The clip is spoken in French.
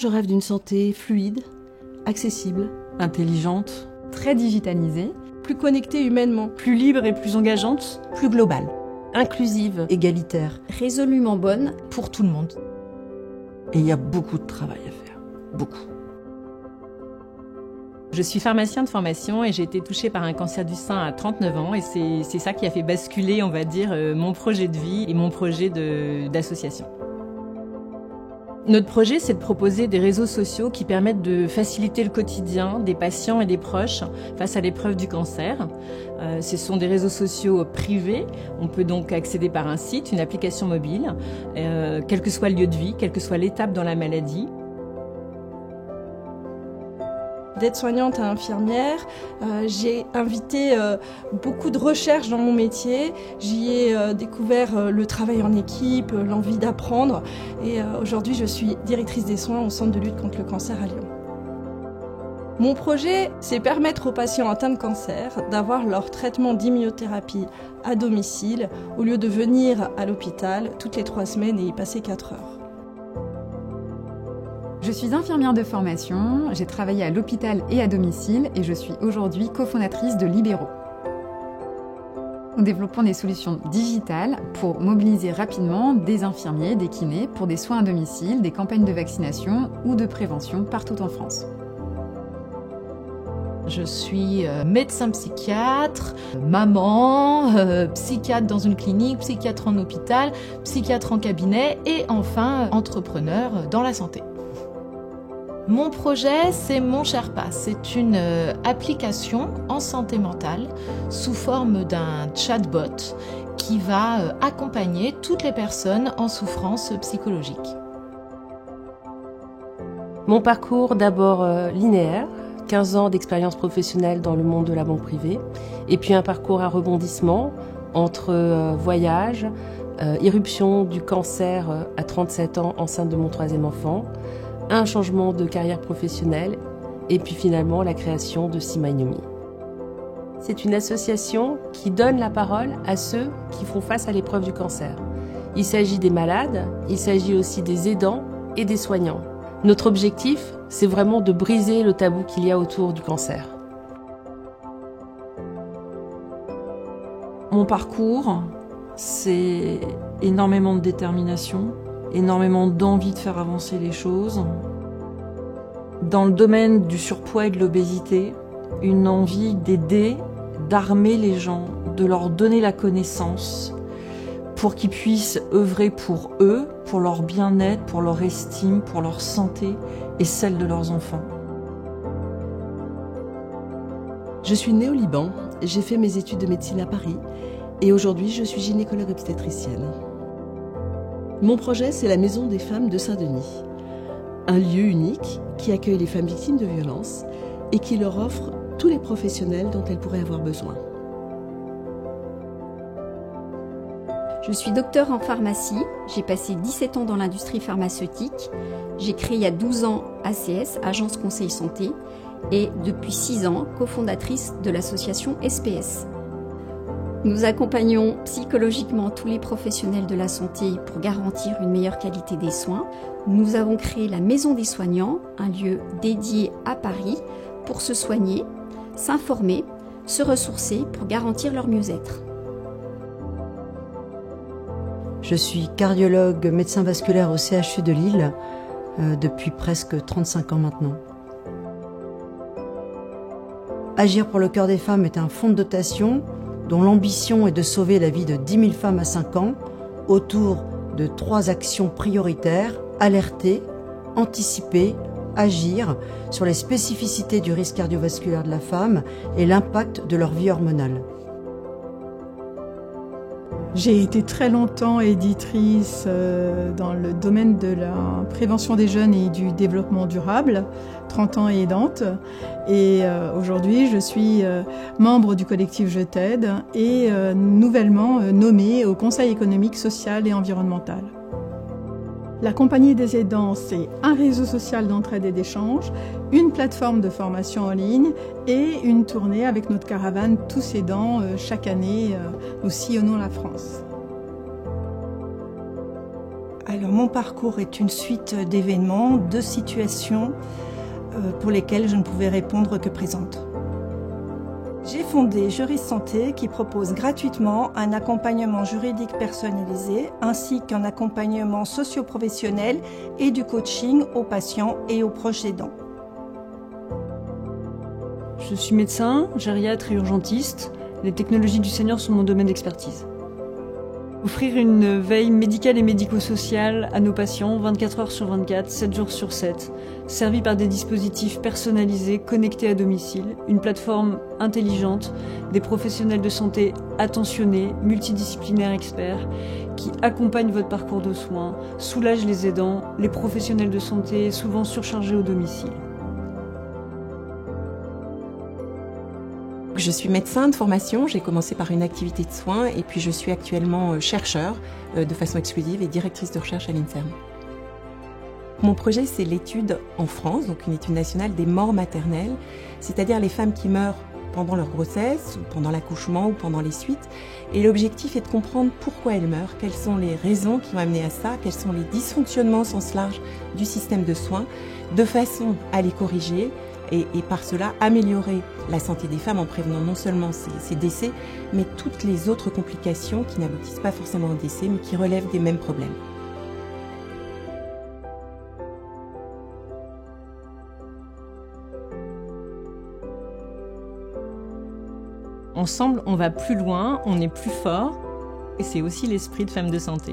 Je rêve d'une santé fluide, accessible, intelligente, très digitalisée, plus connectée humainement, plus libre et plus engageante, plus globale, inclusive, égalitaire, résolument bonne pour tout le monde. Et il y a beaucoup de travail à faire, beaucoup. Je suis pharmacien de formation et j'ai été touchée par un cancer du sein à 39 ans et c'est ça qui a fait basculer, on va dire, mon projet de vie et mon projet d'association. Notre projet, c'est de proposer des réseaux sociaux qui permettent de faciliter le quotidien des patients et des proches face à l'épreuve du cancer. Ce sont des réseaux sociaux privés. On peut donc accéder par un site, une application mobile, quel que soit le lieu de vie, quelle que soit l'étape dans la maladie. D'aide-soignante à infirmière, j'ai invité beaucoup de recherches dans mon métier. J'y ai découvert le travail en équipe, l'envie d'apprendre. Et aujourd'hui, je suis directrice des soins au Centre de lutte contre le cancer à Lyon. Mon projet, c'est permettre aux patients atteints de cancer d'avoir leur traitement d'immunothérapie à domicile au lieu de venir à l'hôpital toutes les 3 semaines et y passer 4 heures. Je suis infirmière de formation, j'ai travaillé à l'hôpital et à domicile et je suis aujourd'hui cofondatrice de Libéraux. Nous développons des solutions digitales pour mobiliser rapidement des infirmiers, des kinés pour des soins à domicile, des campagnes de vaccination ou de prévention partout en France. Je suis médecin psychiatre, maman, psychiatre dans une clinique, psychiatre en hôpital, psychiatre en cabinet et enfin entrepreneur dans la santé. Mon projet, c'est Mon Sherpa. C'est une application en santé mentale sous forme d'un chatbot qui va accompagner toutes les personnes en souffrance psychologique. Mon parcours d'abord linéaire, 15 ans d'expérience professionnelle dans le monde de la banque privée, et puis un parcours à rebondissement entre voyage, irruption du cancer à 37 ans enceinte de mon 3e enfant, un changement de carrière professionnelle et puis finalement la création de Simainomi. C'est une association qui donne la parole à ceux qui font face à l'épreuve du cancer. Il s'agit des malades, il s'agit aussi des aidants et des soignants. Notre objectif, c'est vraiment de briser le tabou qu'il y a autour du cancer. Mon parcours, c'est énormément de détermination, énormément d'envie de faire avancer les choses. Dans le domaine du surpoids et de l'obésité, une envie d'aider, d'armer les gens, de leur donner la connaissance pour qu'ils puissent œuvrer pour eux, pour leur bien-être, pour leur estime, pour leur santé et celle de leurs enfants. Je suis née au Liban, j'ai fait mes études de médecine à Paris et aujourd'hui je suis gynécologue obstétricienne. Mon projet, c'est la Maison des femmes de Saint-Denis, un lieu unique qui accueille les femmes victimes de violences et qui leur offre tous les professionnels dont elles pourraient avoir besoin. Je suis docteure en pharmacie, j'ai passé 17 ans dans l'industrie pharmaceutique, j'ai créé il y a 12 ans ACS, Agence Conseil Santé, et depuis 6 ans, cofondatrice de l'association SPS. Nous accompagnons psychologiquement tous les professionnels de la santé pour garantir une meilleure qualité des soins. Nous avons créé la Maison des soignants, un lieu dédié à Paris pour se soigner, s'informer, se ressourcer pour garantir leur mieux-être. Je suis cardiologue, médecin vasculaire au CHU de Lille depuis presque 35 ans maintenant. Agir pour le cœur des femmes est un fonds de dotation dont l'ambition est de sauver la vie de 10 000 femmes à 5 ans autour de 3 actions prioritaires: alerter, anticiper, agir sur les spécificités du risque cardiovasculaire de la femme et l'impact de leur vie hormonale. J'ai été très longtemps éditrice dans le domaine de la prévention des jeunes et du développement durable, 30 ans et aidante. Et aujourd'hui, je suis membre du collectif Je t'aide et nouvellement nommée au Conseil économique, social et environnemental. La Compagnie des aidants, c'est un réseau social d'entraide et d'échange, une plateforme de formation en ligne et une tournée avec notre caravane Tous aidants. Chaque année, nous sillonnons la France. Alors mon parcours est une suite d'événements, de situations pour lesquelles je ne pouvais répondre que présente. J'ai fondé Juris Santé qui propose gratuitement un accompagnement juridique personnalisé ainsi qu'un accompagnement socio-professionnel et du coaching aux patients et aux proches aidants. Je suis médecin, gériatre et urgentiste. Les technologies du Seigneur sont mon domaine d'expertise. Offrir une veille médicale et médico-sociale à nos patients 24 heures sur 24, 7 jours sur 7, servis par des dispositifs personnalisés, connectés à domicile, une plateforme intelligente, des professionnels de santé attentionnés, multidisciplinaires experts, qui accompagnent votre parcours de soins, soulagent les aidants, les professionnels de santé souvent surchargés au domicile. Je suis médecin de formation, j'ai commencé par une activité de soins et puis je suis actuellement chercheur de façon exclusive et directrice de recherche à l'INSERM. Mon projet, c'est l'étude en France, donc une étude nationale des morts maternelles, c'est-à-dire les femmes qui meurent pendant leur grossesse, ou pendant l'accouchement ou pendant les suites. Et l'objectif est de comprendre pourquoi elles meurent, quelles sont les raisons qui ont amené à ça, quels sont les dysfonctionnements au sens large du système de soins, de façon à les corriger, et par cela améliorer la santé des femmes en prévenant non seulement ces décès, mais toutes les autres complications qui n'aboutissent pas forcément au décès, mais qui relèvent des mêmes problèmes. Ensemble, on va plus loin, on est plus fort, et c'est aussi l'esprit de Femmes de Santé.